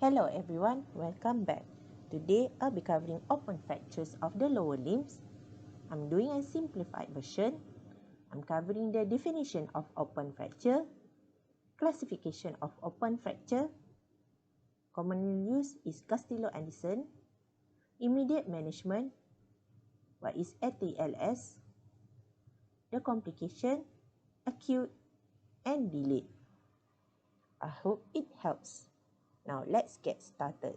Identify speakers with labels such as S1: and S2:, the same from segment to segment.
S1: Hello everyone, welcome back. Today I'll be covering open fractures of the lower limbs. I'm doing a simplified version. I'm covering the definition of open fracture, classification of open fracture, commonly used is Gustillo Anderson, immediate management, what is ATLS, the complication, acute, and delayed. I hope it helps. Now let's get started.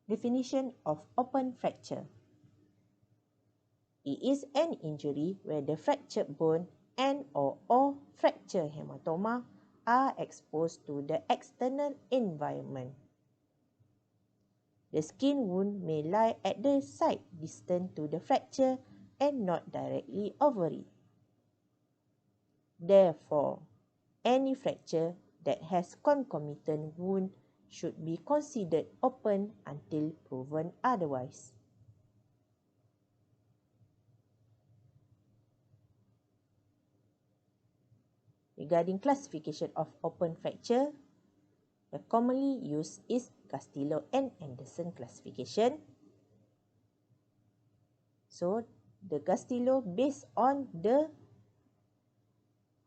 S1: Definition of open fracture. It is an injury where the fractured bone and/or fracture hematoma are exposed to the external environment. The skin wound may lie at the site distant to the fracture and not directly over it. Therefore, any fracture that has concomitant wound should be considered open until proven otherwise. Regarding classification of open fracture, the commonly used is Gustillo and Anderson classification. So, the Gustillo based on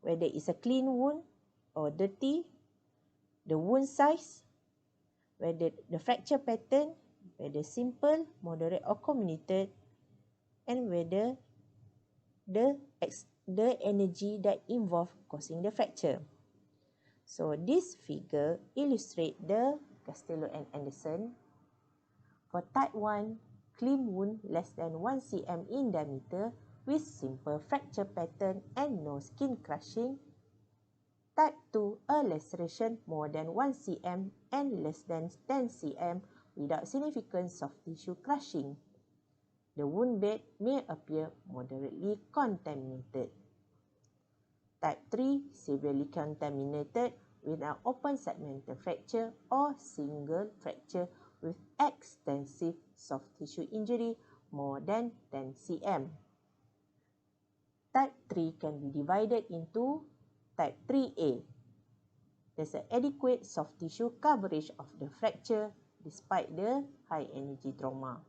S1: whether it's a clean wound or dirty, the wound size, whether the fracture pattern, whether simple, moderate or comminuted, and whether the energy that involved causing the fracture. So this figure illustrates the Gustillo and Anderson. For type 1, clean wound less than 1 cm in diameter with simple fracture pattern and no skin crushing. Type 2, a laceration more than 1 cm and less than 10 cm without significant soft tissue crushing. The wound bed may appear moderately contaminated. Type 3, severely contaminated with an open segmental fracture or single fracture with extensive soft tissue injury more than 10 cm. Type 3 can be divided into Type 3A. There's an adequate soft tissue coverage of the fracture despite the high energy trauma.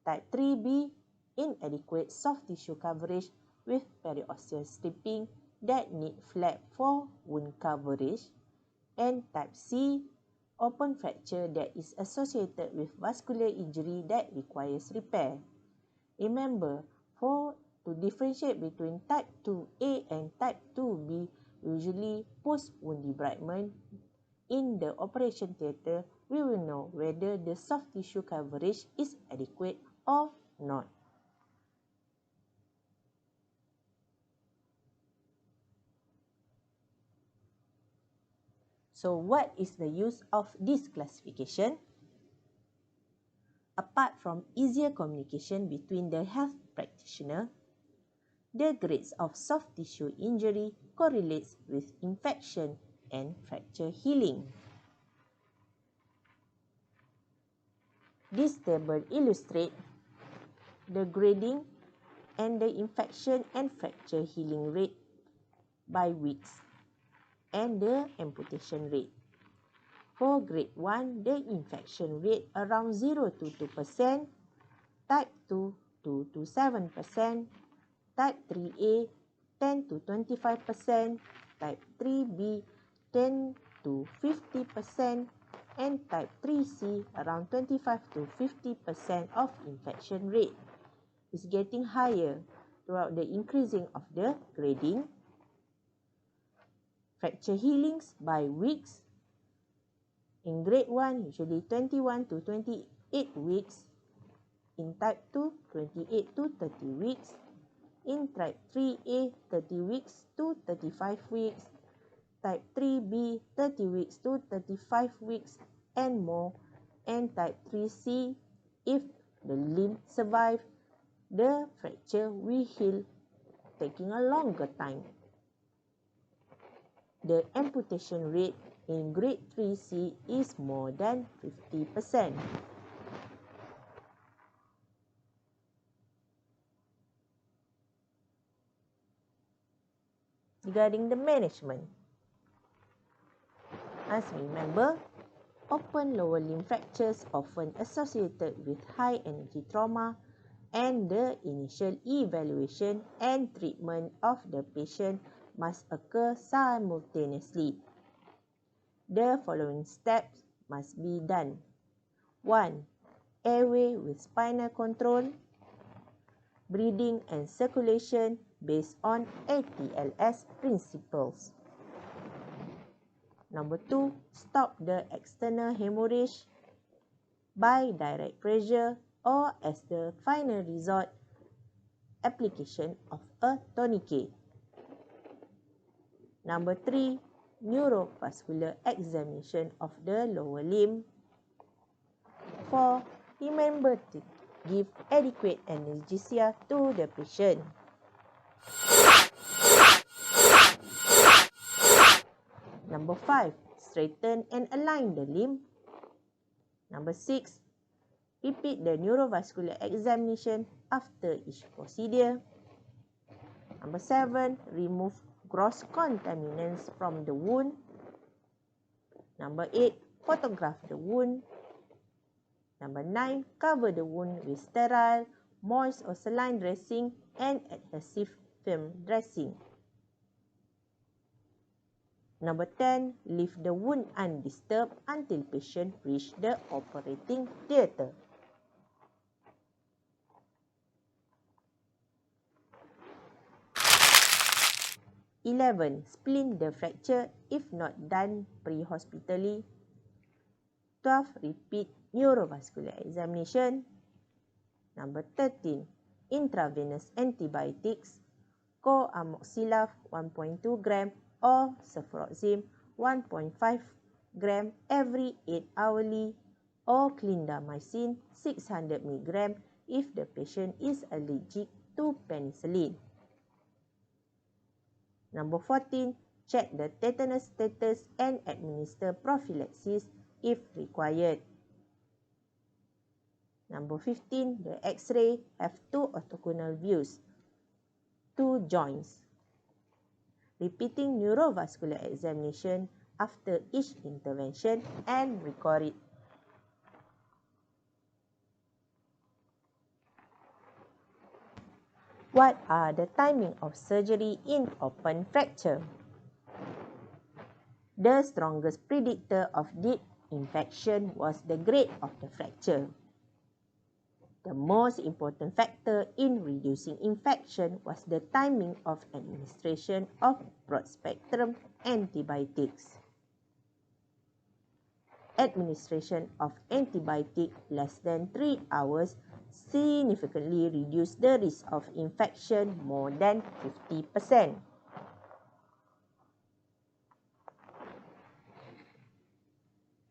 S1: Type 3B, inadequate soft tissue coverage with periosseous stripping that need flap for wound coverage. And Type C, open fracture that is associated with vascular injury that requires repair. Remember, to differentiate between Type 2A and Type 2B, usually post-wound debridement, in the operation theatre, we will know whether the soft tissue coverage is adequate or not. So what is the use of this classification? Apart from easier communication between the health practitioner, the grades of soft tissue injury correlates with infection and fracture healing. This table illustrates the grading and the infection and fracture healing rate by weeks and the amputation rate. For grade 1, the infection rate around 0 to 2%, type 2 2 to 7%, type 3A 10 to 25%, type 3B 10 to 50%, and type 3C around 25 to 50% of infection rate. Is getting higher throughout the increasing of the grading. Fracture healings by weeks. In grade 1, usually 21 to 28 weeks. In type 2, 28 to 30 weeks. In type 3A, 30 weeks to 35 weeks. Type 3B, 30 weeks to 35 weeks and more. And type 3C, if the limb survives, the fracture will heal, taking a longer time. The amputation rate in grade 3C is more than 50%. Regarding the management, As we remember, open lower limb fractures often associated with high energy trauma, and the initial evaluation and treatment of the patient must occur simultaneously. The following steps must be done. 1. Airway with spinal control, breathing and circulation based on ATLS principles. Number 2, stop the external hemorrhage by direct pressure or as the final resort, application of a tourniquet. Number 3, neurovascular examination of the lower limb. 4, remember to give adequate analgesia to the patient. Number 5, straighten and align the limb. Number 6, repeat the neurovascular examination after each procedure. Number 7, remove gross contaminants from the wound. Number 8, photograph the wound. Number 9, cover the wound with sterile, moist or saline dressing and adhesive film dressing. Number 10, leave the wound undisturbed until patient reach the operating theatre. Spleen the fracture if not done pre-hospitally. 12, repeat neurovascular examination. Number 13, intravenous antibiotics, co-amoxicillin 1.2 gram or cefuroxime 1.5 gram every 8 hourly or clindamycin 600 mg if the patient is allergic to penicillin. Number 14, check the tetanus status and administer prophylaxis if required. Number 15, the X-ray have 2 orthogonal views, 2 joints. Repeating neurovascular examination after each intervention and record it. What are the timing of surgery in open fracture? The strongest predictor of deep infection was the grade of the fracture. The most important factor in reducing infection was the timing of administration of broad-spectrum antibiotics. Administration of antibiotic less than 3 hours significantly reduced the risk of infection more than 50%.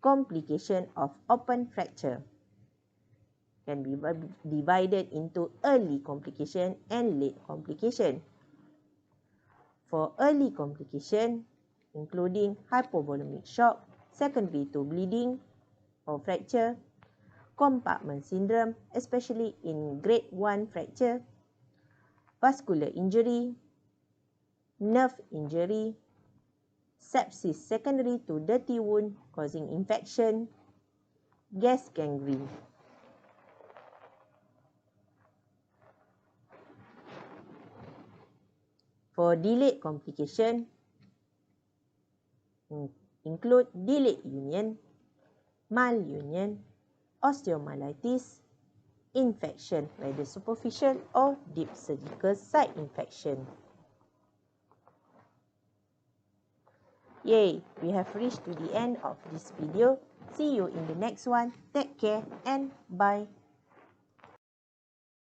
S1: Complication of open fracture can be divided into early complication and late complication. For early complication, including hypovolemic shock secondary to bleeding or fracture, compartment syndrome, especially in grade 1 fracture, vascular injury, nerve injury, sepsis secondary to dirty wound causing infection, gas gangrene. For delayed complication, include delayed union, malunion, osteomyelitis, infection, whether superficial or deep surgical site infection. Yay! We have reached to the end of this video. See you in the next one. Take care and bye.